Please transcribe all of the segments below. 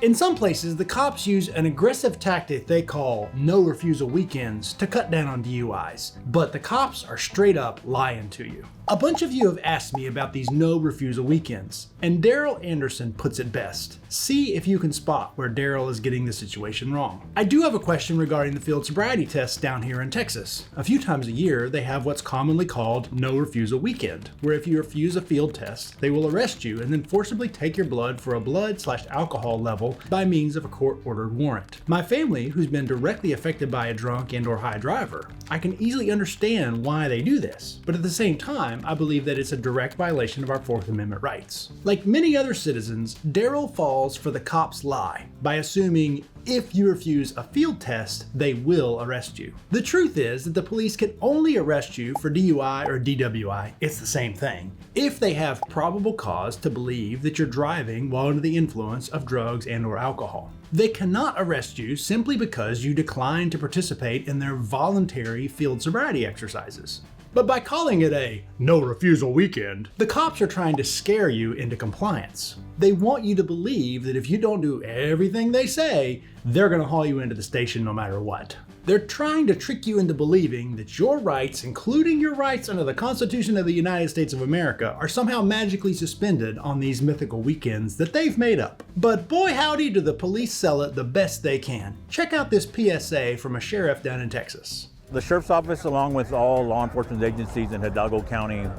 In some places, the cops use an aggressive tactic they call no refusal weekends to cut down on DUIs, but the cops are straight up lying to you. A bunch of you have asked me about these no refusal weekends, and Daryl Anderson puts it best. See if you can spot where Daryl is getting the situation wrong. I do have a question regarding the field sobriety tests down here in Texas. A few times a year, they have what's commonly called no refusal weekend, where if you refuse a field test, they will arrest you and then forcibly take your blood for a blood/alcohol level by means of a court-ordered warrant. My family, who's been directly affected by a drunk and/or high driver, I can easily understand why they do this, but at the same time, I believe that it's a direct violation of our Fourth Amendment rights. Like many other citizens, Daryl falls for the cops' lie by assuming if you refuse a field test, they will arrest you. The truth is that the police can only arrest you for DUI or DWI, it's the same thing, if they have probable cause to believe that you're driving while under the influence of drugs and/or alcohol. They cannot arrest you simply because you decline to participate in their voluntary field sobriety exercises. But by calling it a no refusal weekend, the cops are trying to scare you into compliance. They want you to believe that if you don't do everything they say, they're going to haul you into the station no matter what. They're trying to trick you into believing that your rights, including your rights under the Constitution of the United States of America, are somehow magically suspended on these mythical weekends that they've made up. But boy howdy do the police sell it the best they can. Check out this PSA from a sheriff down in Texas. The Sheriff's Office, along with all law enforcement agencies in Hidalgo County,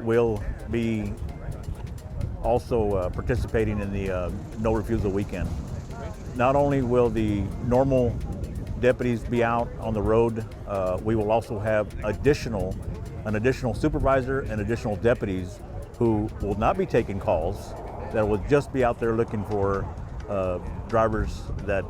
will be also participating in the No Refusal Weekend. Not only will the normal deputies be out on the road, we will also have an additional supervisor and additional deputies who will not be taking calls, that will just be out there looking for drivers that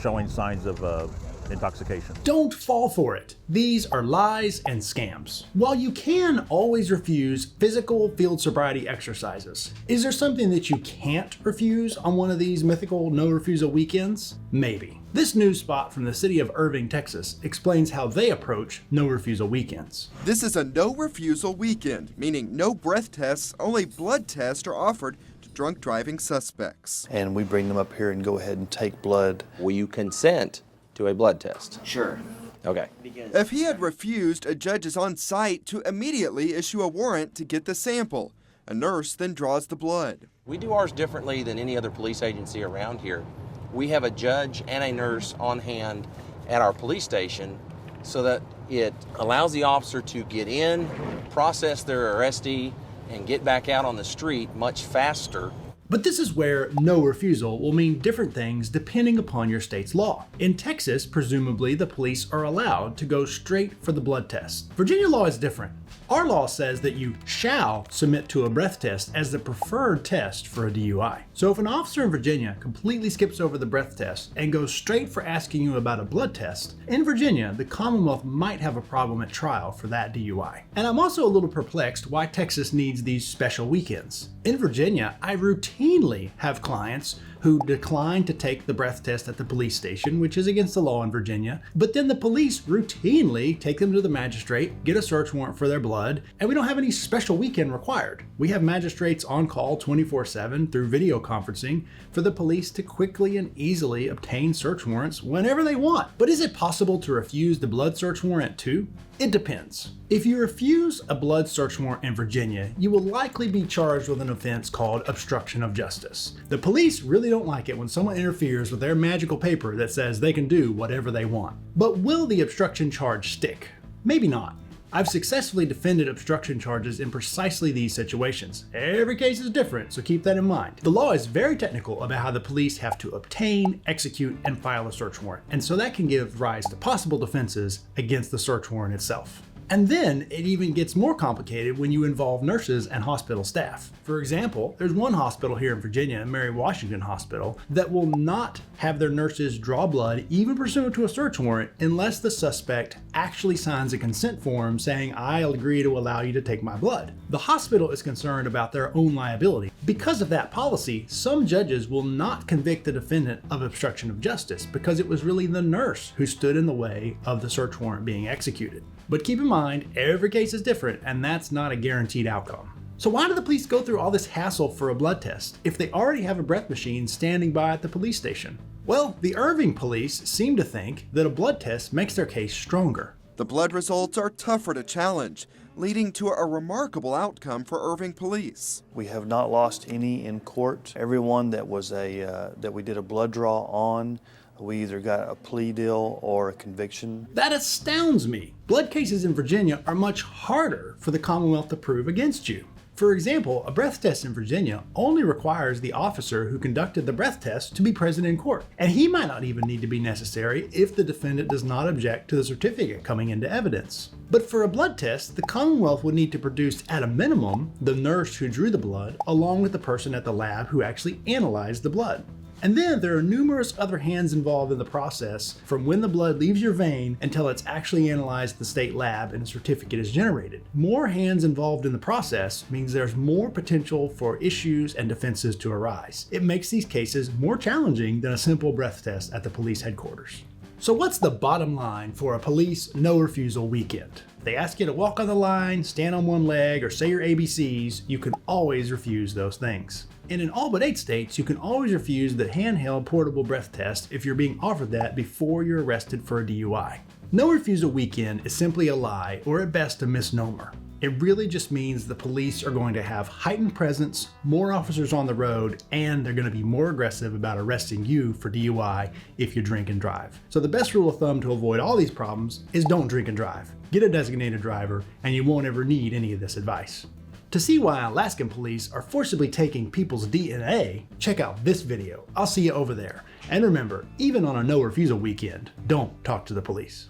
showing signs of intoxication. Don't fall for it. These are lies and scams. While you can always refuse physical field sobriety exercises, is there something that you can't refuse on one of these mythical no refusal weekends? Maybe. This news spot from the city of Irving, Texas explains how they approach no refusal weekends. This is a no refusal weekend, meaning no breath tests, only blood tests are offered to drunk driving suspects. And we bring them up here and go ahead and take blood. Will you consent to a blood test? Sure. Okay. If he had refused, a judge is on site to immediately issue a warrant to get the sample. A nurse then draws the blood. We do ours differently than any other police agency around here. We have a judge and a nurse on hand at our police station so that it allows the officer to get in, process their arrestee, and get back out on the street much faster. But this is where no refusal will mean different things depending upon your state's law. In Texas, presumably the police are allowed to go straight for the blood test. Virginia law is different. Our law says that you shall submit to a breath test as the preferred test for a DUI. So if an officer in Virginia completely skips over the breath test and goes straight for asking you about a blood test, in Virginia, the Commonwealth might have a problem at trial for that DUI. And I'm also a little perplexed why Texas needs these special weekends. In Virginia, I routinely have clients who decline to take the breath test at the police station, which is against the law in Virginia, but then the police routinely take them to the magistrate, get a search warrant for their blood, and we don't have any special weekend required. We have magistrates on call 24/7 through video conferencing for the police to quickly and easily obtain search warrants whenever they want. But is it possible to refuse the blood search warrant too? It depends. If you refuse a blood search warrant in Virginia, you will likely be charged with an offense called obstruction of justice. The police really don't like it when someone interferes with their magical paper that says they can do whatever they want. But will the obstruction charge stick? Maybe not. I've successfully defended obstruction charges in precisely these situations. Every case is different, so keep that in mind. The law is very technical about how the police have to obtain, execute, and file a search warrant, and so that can give rise to possible defenses against the search warrant itself. And then it even gets more complicated when you involve nurses and hospital staff. For example, there's one hospital here in Virginia, Mary Washington Hospital, that will not have their nurses draw blood, even pursuant to a search warrant, unless the suspect actually signs a consent form saying, "I'll agree to allow you to take my blood." The hospital is concerned about their own liability. Because of that policy, some judges will not convict the defendant of obstruction of justice because it was really the nurse who stood in the way of the search warrant being executed. But keep in mind, every case is different, and that's not a guaranteed outcome. So why do the police go through all this hassle for a blood test if they already have a breath machine standing by at the police station? Well, the Irving police seem to think that a blood test makes their case stronger. The blood results are tougher to challenge, leading to a remarkable outcome for Irving police. We have not lost any in court. Everyone that was that we did a blood draw on, we either got a plea deal or a conviction. That astounds me. Blood cases in Virginia are much harder for the Commonwealth to prove against you. For example, a breath test in Virginia only requires the officer who conducted the breath test to be present in court, and he might not even need to be necessary if the defendant does not object to the certificate coming into evidence. But for a blood test, the Commonwealth would need to produce at a minimum the nurse who drew the blood along with the person at the lab who actually analyzed the blood. And then there are numerous other hands involved in the process from when the blood leaves your vein until it's actually analyzed at the state lab and a certificate is generated. More hands involved in the process means there's more potential for issues and defenses to arise. It makes these cases more challenging than a simple breath test at the police headquarters. So what's the bottom line for a police no refusal weekend? If they ask you to walk on the line, stand on one leg, or say your ABCs, you can always refuse those things. And in all but 8 states, you can always refuse the handheld portable breath test if you're being offered that before you're arrested for a DUI. No refusal weekend is simply a lie, or at best a misnomer. It really just means the police are going to have heightened presence, more officers on the road, and they're going to be more aggressive about arresting you for DUI if you drink and drive. So the best rule of thumb to avoid all these problems is don't drink and drive. Get a designated driver, and you won't ever need any of this advice. To see why Alaskan police are forcibly taking people's DNA, check out this video. I'll see you over there. And remember, even on a no refusal weekend, don't talk to the police.